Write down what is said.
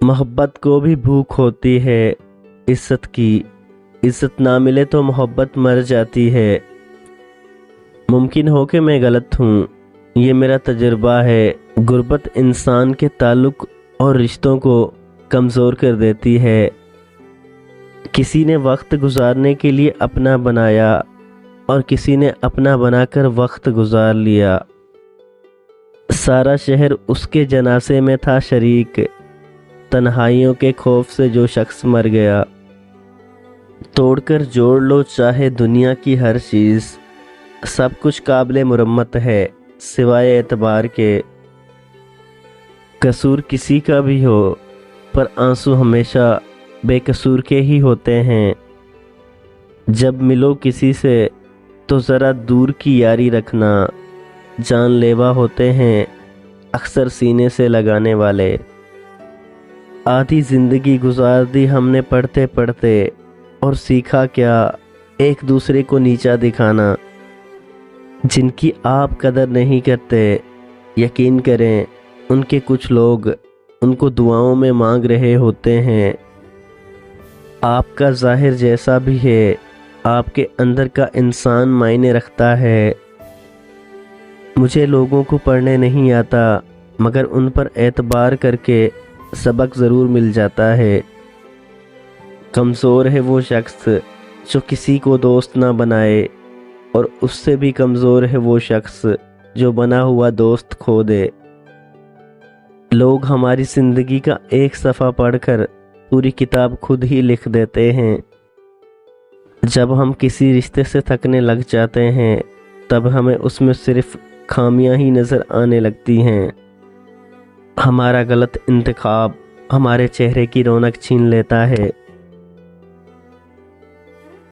मोहब्बत को भी भूख होती है इज्जत की, इज्जत ना मिले तो मोहब्बत मर जाती है। मुमकिन हो कि मैं गलत हूँ, ये मेरा तजुर्बा है। गुर्बत इंसान के ताल्लुक़ और रिश्तों को कमज़ोर कर देती है। किसी ने वक्त गुजारने के लिए अपना बनाया और किसी ने अपना बनाकर वक्त गुजार लिया। सारा शहर उसके जनाजे में था शरीक, तन्हाइयों के खौफ से जो शख्स मर गया। तोड़कर जोड़ लो चाहे दुनिया की हर चीज़, सब कुछ काबिल मुरम्मत है सिवाय एतबार के। कसूर किसी का भी हो पर आंसू हमेशा बेकसूर के ही होते हैं। जब मिलो किसी से तो ज़रा दूर की यारी रखना, जानलेवा होते हैं अक्सर सीने से लगाने वाले। आधी ज़िंदगी गुजार दी हमने पढ़ते पढ़ते, और सीखा क्या एक दूसरे को नीचा दिखाना। जिनकी आप कदर नहीं करते, यकीन करें उनके कुछ लोग उनको दुआओं में मांग रहे होते हैं। आपका ज़ाहिर जैसा भी है, आपके अंदर का इंसान मायने रखता है। मुझे लोगों को पढ़ने नहीं आता, मगर उन पर एतबार करके सबक ज़रूर मिल जाता है। कमज़ोर है वो शख्स जो किसी को दोस्त ना बनाए, और उससे भी कमज़ोर है वो शख्स जो बना हुआ दोस्त खो दे। लोग हमारी ज़िंदगी का एक सफ़ा पढ़कर पूरी किताब खुद ही लिख देते हैं। जब हम किसी रिश्ते से थकने लग जाते हैं, तब हमें उसमें सिर्फ खामियां ही नज़र आने लगती हैं। हमारा गलत इंतखाब हमारे चेहरे की रौनक छीन लेता है।